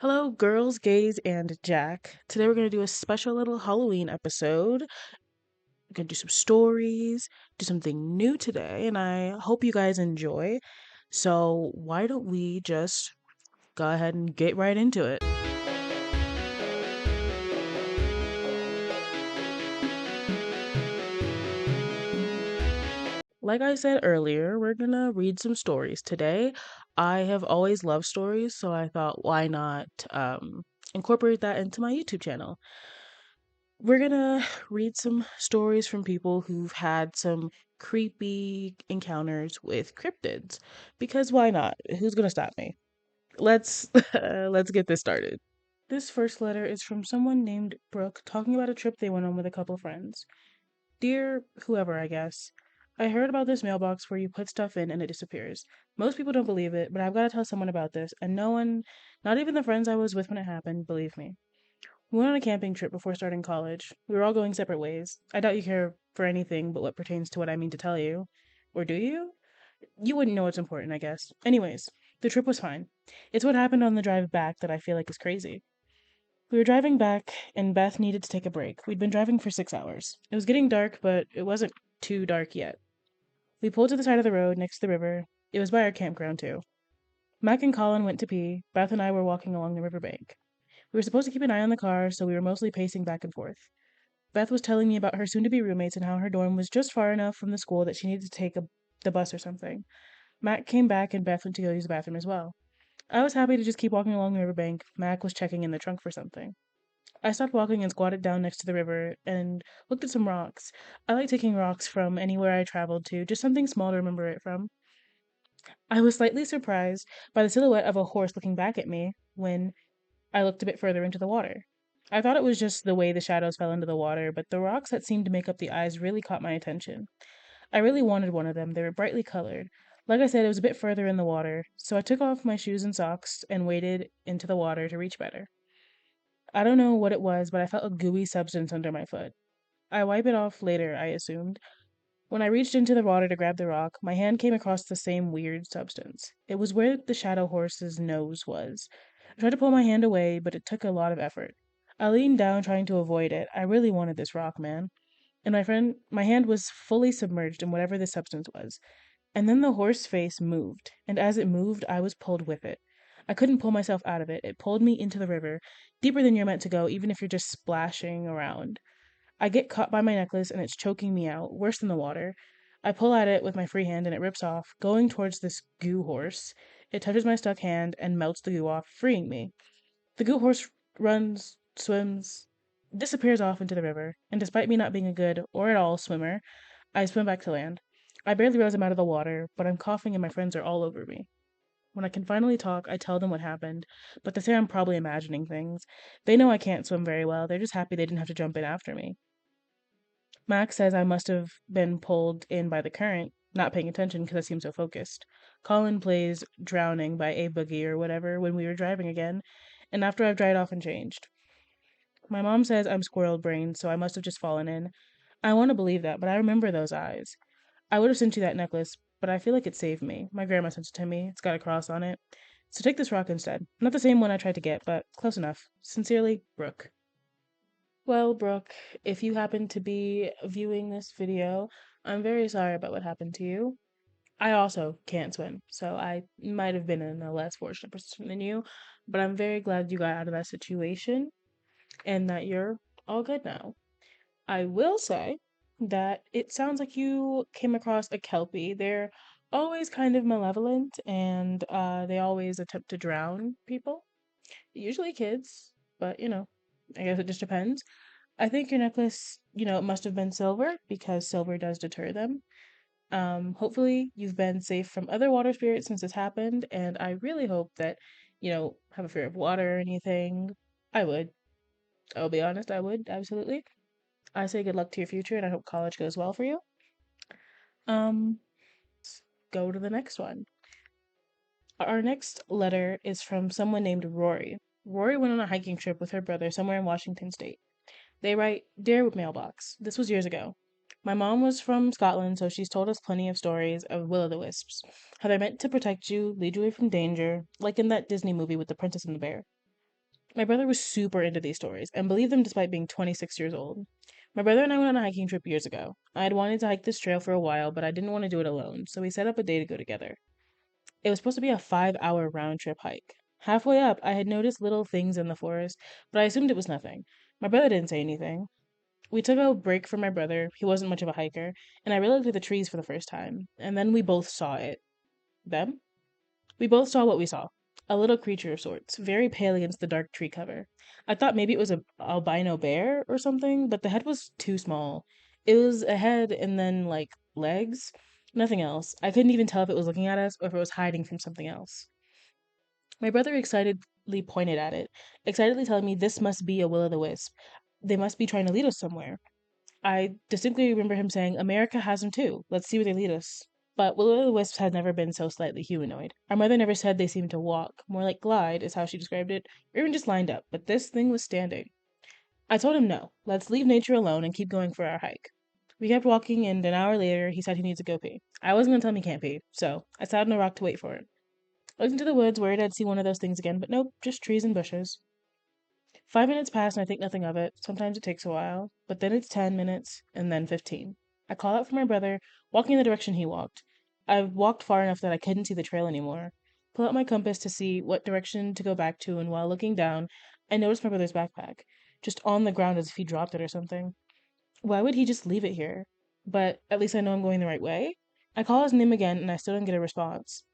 Hello, girls, gays, and Jack. Today we're going to do a special little Halloween episode. We're going to do some stories, do something new today, and I hope you guys enjoy. So, why don't we just go ahead and get right into it? Like I said earlier, we're going to read some stories today. I have always loved stories, so I thought, why not incorporate that into my YouTube channel? We're gonna read some stories from people who've had some creepy encounters with cryptids. Because why not? Who's gonna stop me? Let's let's get this started. This first letter is from someone named Brooke talking about a trip they went on with a couple friends. Dear whoever, I guess. I heard about this mailbox where you put stuff in and it disappears. Most people don't believe it, but I've got to tell someone about this, and no one, not even the friends I was with when it happened, believe me. We went on a camping trip before starting college. We were all going separate ways. I doubt you care for anything but what pertains to what I mean to tell you. Or do you? You wouldn't know what's important, I guess. Anyways, the trip was fine. It's what happened on the drive back that I feel like is crazy. We were driving back, and Beth needed to take a break. We'd been driving for 6 hours. It was getting dark, but it wasn't too dark yet. We pulled to the side of the road next to the river. It was by our campground, too. Mac and Colin went to pee. Beth and I were walking along the riverbank. We were supposed to keep an eye on the car, so we were mostly pacing back and forth. Beth was telling me about her soon to be roommates and how her dorm was just far enough from the school that she needed to take the bus or something. Mac came back and Beth went to go use the bathroom as well. I was happy to just keep walking along the riverbank. Mac was checking in the trunk for something. I stopped walking and squatted down next to the river and looked at some rocks. I like taking rocks from anywhere I traveled to, just something small to remember it from. I was slightly surprised by the silhouette of a horse looking back at me when I looked a bit further into the water. I thought it was just the way the shadows fell into the water, but the rocks that seemed to make up the eyes really caught my attention. I really wanted one of them. They were brightly colored. Like I said, it was a bit further in the water, so I took off my shoes and socks and waded into the water to reach better. I don't know what it was, but I felt a gooey substance under my foot. I wipe it off later, I assumed. When I reached into the water to grab the rock, my hand came across the same weird substance. It was where the shadow horse's nose was. I tried to pull my hand away, but it took a lot of effort. I leaned down trying to avoid it. I really wanted this rock, man. And my hand was fully submerged in whatever this substance was. And then the horse face moved, and as it moved, I was pulled with it. I couldn't pull myself out of it. It pulled me into the river, deeper than you're meant to go, even if you're just splashing around. I get caught by my necklace and it's choking me out, worse than the water. I pull at it with my free hand and it rips off, going towards this goo horse. It touches my stuck hand and melts the goo off, freeing me. The goo horse runs, swims, disappears off into the river, and despite me not being a good or at all swimmer, I swim back to land. I barely rose him out of the water, but I'm coughing and my friends are all over me. When I can finally talk, I tell them what happened, but they say I'm probably imagining things. They know I can't swim very well, they're just happy they didn't have to jump in after me. Max says I must have been pulled in by the current, not paying attention because I seem so focused. Colin plays Drowning by A Boogie or whatever when we were driving again, and after I've dried off and changed. My mom says I'm squirrel brained, so I must have just fallen in. I want to believe that, but I remember those eyes. I would have sent you that necklace, but I feel like it saved me. My grandma sent it to me. It's got a cross on it. So take this rock instead. Not the same one I tried to get, but close enough. Sincerely, Brooke. Well, Brooke, if you happen to be viewing this video, I'm very sorry about what happened to you. I also can't swim, so I might have been in a less fortunate position than you, but I'm very glad you got out of that situation and that you're all good now. I will say that it sounds like you came across a Kelpie. They're always kind of malevolent and they always attempt to drown people, usually kids, but I guess it just depends. I think your necklace, it must have been silver because silver does deter them. Hopefully you've been safe from other water spirits since this happened, and I really hope that have a fear of water or anything. I would. I'll be honest, I would, absolutely. I say good luck to your future and I hope college goes well for you. Um, go to the next one. Our next letter is from someone named Rory. Rory went on a hiking trip with her brother somewhere in Washington State. They write, Dear Mailbox, this was years ago. My mom was from Scotland, so she's told us plenty of stories of will-o'-the-wisps. How they're meant to protect you, lead you away from danger, like in that Disney movie with the princess and the bear. My brother was super into these stories and believed them despite being 26 years old. My brother and I went on a hiking trip years ago. I had wanted to hike this trail for a while, but I didn't want to do it alone, so we set up a day to go together. It was supposed to be a 5-hour round trip hike. Halfway up, I had noticed little things in the forest, but I assumed it was nothing. My brother didn't say anything. We took a break from my brother. He wasn't much of a hiker, and I really looked at the trees for the first time. And then we both saw it. Them? We both saw what we saw. A little creature of sorts, very pale against the dark tree cover. I thought maybe it was a albino bear or something, but the head was too small. It was a head and then, like, legs. Nothing else. I couldn't even tell if it was looking at us or if it was hiding from something else. My brother excitedly pointed at it, excitedly telling me this must be a will o' the wisp. They must be trying to lead us somewhere. I distinctly remember him saying, America has them too. Let's see where they lead us. But will o' the wisps had never been so slightly humanoid. Our mother never said they seemed to walk, more like glide, is how she described it, or even just lined up, but this thing was standing. I told him no, let's leave nature alone and keep going for our hike. We kept walking, and an hour later, he said he needs to go pee. I wasn't going to tell him he can't pee, so I sat on a rock to wait for it. I looked into the woods, worried I'd see one of those things again, but nope, just trees and bushes. 5 minutes pass and I think nothing of it. Sometimes it takes a while, but then it's 10 minutes and then 15. I call out for my brother, walking in the direction he walked. I've walked far enough that I couldn't see the trail anymore. Pull out my compass to see what direction to go back to, and while looking down, I noticed my brother's backpack, just on the ground as if he dropped it or something. Why would he just leave it here? But at least I know I'm going the right way. I call his name again and I still don't get a response.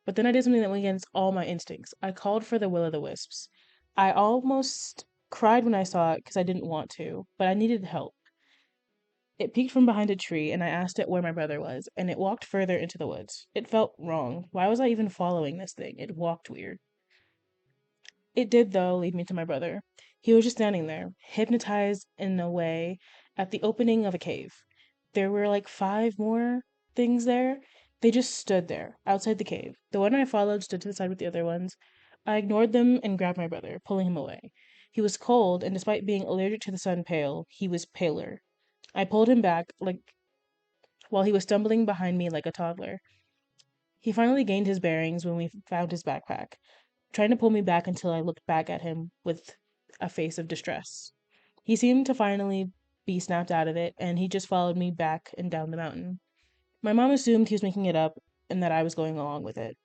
But then I did something that went against all my instincts. I called for the will o' the wisps. I almost cried when I saw it because I didn't want to, but I needed help. It peeked from behind a tree, and I asked it where my brother was, and it walked further into the woods. It felt wrong. Why was I even following this thing? It walked weird. It did, though, lead me to my brother. He was just standing there, hypnotized in a way, at the opening of a cave. There were like five more things there. They just stood there, outside the cave. The one I followed stood to the side with the other ones. I ignored them and grabbed my brother, pulling him away. He was cold, and despite being allergic to the sun pale, he was paler. I pulled him back, like while he was stumbling behind me like a toddler. He finally gained his bearings when we found his backpack, trying to pull me back until I looked back at him with a face of distress. He seemed to finally be snapped out of it, and he just followed me back and down the mountain. My mom assumed he was making it up and that I was going along with it.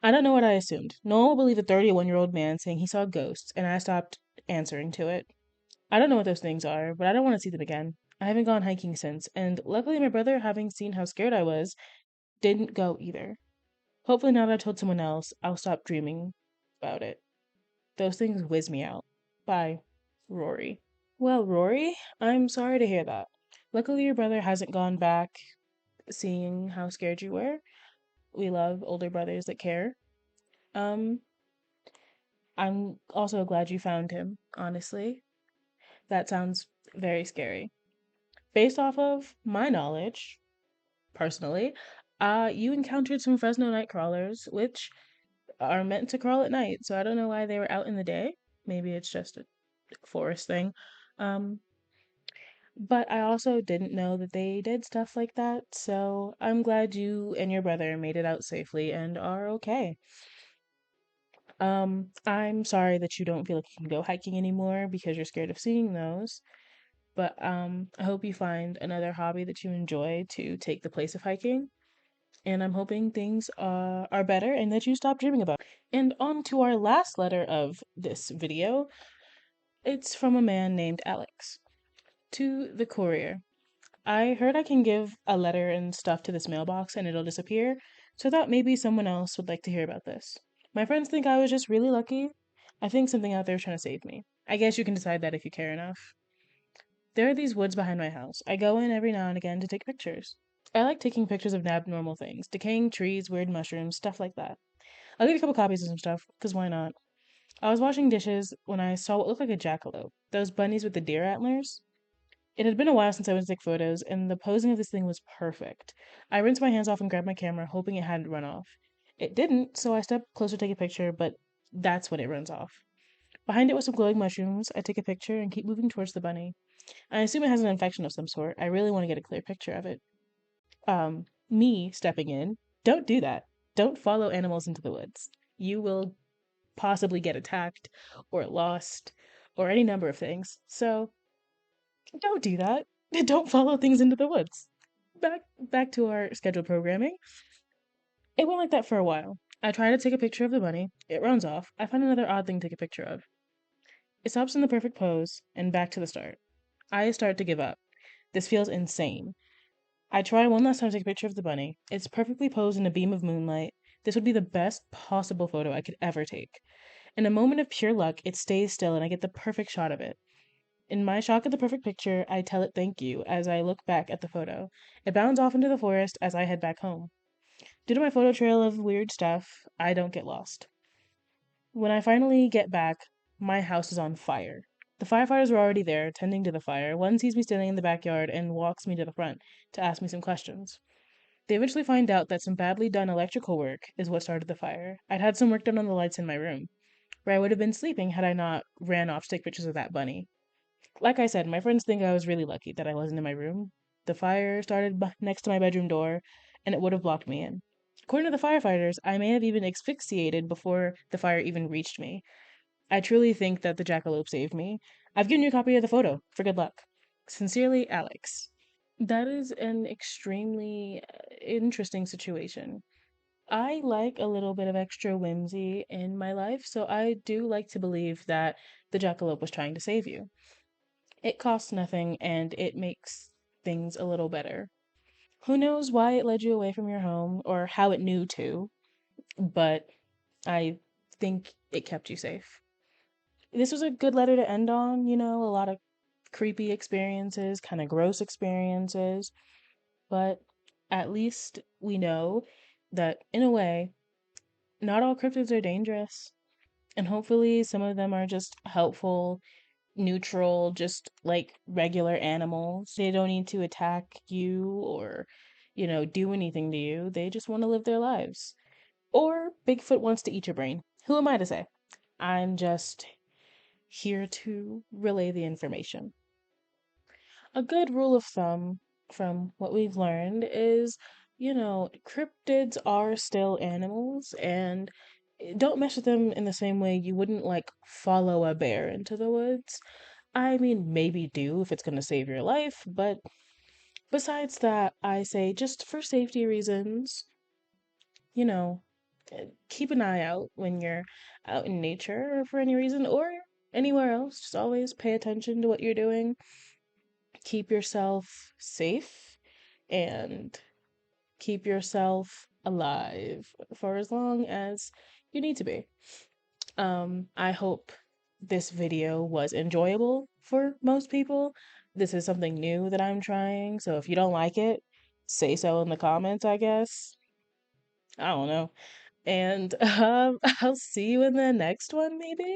I don't know what I assumed. No one will believe a 31-year-old man saying he saw ghosts, and I stopped answering to it. I don't know what those things are, but I don't want to see them again. I haven't gone hiking since, and luckily my brother, having seen how scared I was, didn't go either. Hopefully now that I've told someone else, I'll stop dreaming about it. Those things whiz me out. Bye, Rory. Well, Rory, I'm sorry to hear that. Luckily, your brother hasn't gone back seeing how scared you were. We love older brothers that care. Um, I'm also glad you found him, honestly. That sounds very scary. Based off of my knowledge, personally, you encountered some Fresno night crawlers, which are meant to crawl at night, so I don't know why they were out in the day. Maybe it's just a forest thing. Um, but I also didn't know that they did stuff like that, so I'm glad you and your brother made it out safely and are okay. I'm sorry that you don't feel like you can go hiking anymore because you're scared of seeing those. But I hope you find another hobby that you enjoy to take the place of hiking. And I'm hoping things are better and that you stop dreaming about it. And on to our last letter of this video. It's from a man named Alex. To the courier. I heard I can give a letter and stuff to this mailbox and it'll disappear, so I thought maybe someone else would like to hear about this. My friends think I was just really lucky. I think something out there is trying to save me. I guess you can decide that if you care enough. There are these woods behind my house. I go in every now and again to take pictures. I like taking pictures of abnormal things, decaying trees, weird mushrooms, stuff like that. I'll get a couple copies of some stuff, because why not? I was washing dishes when I saw what looked like a jackalope. Those bunnies with the deer antlers. It had been a while since I went to take photos, and the posing of this thing was perfect. I rinsed my hands off and grabbed my camera, hoping it hadn't run off. It didn't, so I stepped closer to take a picture, but that's when it runs off. Behind it was some glowing mushrooms. I take a picture and keep moving towards the bunny. I assume it has an infection of some sort. I really want to get a clear picture of it. Me stepping in. Don't do that. Don't follow animals into the woods. You will possibly get attacked or lost or any number of things. So don't do that. Don't follow things into the woods. Back to our scheduled programming. It went like that for a while. I try to take a picture of the bunny. It runs off. I find another odd thing to take a picture of. It stops in the perfect pose, and back to the start. I start to give up. This feels insane. I try one last time to take a picture of the bunny. It's perfectly posed in a beam of moonlight. This would be the best possible photo I could ever take. In a moment of pure luck, it stays still and I get the perfect shot of it. In my shock at the perfect picture, I tell it thank you as I look back at the photo. It bounds off into the forest as I head back home. Due to my photo trail of weird stuff, I don't get lost. When I finally get back, my house is on fire. The firefighters were already there, tending to the fire. One sees me standing in the backyard and walks me to the front to ask me some questions. They eventually find out that some badly done electrical work is what started the fire. I'd had some work done on the lights in my room, where I would have been sleeping had I not ran off to take pictures of that bunny. Like I said, my friends think I was really lucky that I wasn't in my room. The fire started next to my bedroom door, and it would have blocked me in. According to the firefighters, I may have even asphyxiated before the fire even reached me. I truly think that the jackalope saved me. I've given you a copy of the photo for good luck. Sincerely, Alex. That is an extremely interesting situation. I like a little bit of extra whimsy in my life, so I do like to believe that the jackalope was trying to save you. It costs nothing and it makes things a little better. Who knows why it led you away from your home or how it knew to, but I think it kept you safe. This was a good letter to end on, a lot of creepy experiences, kind of gross experiences, but at least we know that in a way, not all cryptids are dangerous. And hopefully, some of them are just helpful, neutral, just like regular animals. They don't need to attack you or, do anything to you. They just want to live their lives. Or Bigfoot wants to eat your brain. Who am I to say? I'm just here to relay the information. A good rule of thumb from what we've learned is, cryptids are still animals and don't mess with them in the same way you wouldn't like follow a bear into the woods. I mean, maybe do if it's going to save your life, but besides that, I say just for safety reasons, you know, keep an eye out when you're out in nature or for any reason or anywhere else. Just always pay attention to what you're doing. Keep yourself safe and keep yourself alive for as long as you need to be. I hope this video was enjoyable for most people. This is something new that I'm trying, so if you don't like it, say so in the comments, I guess. I don't know. And I'll see you in the next one, maybe?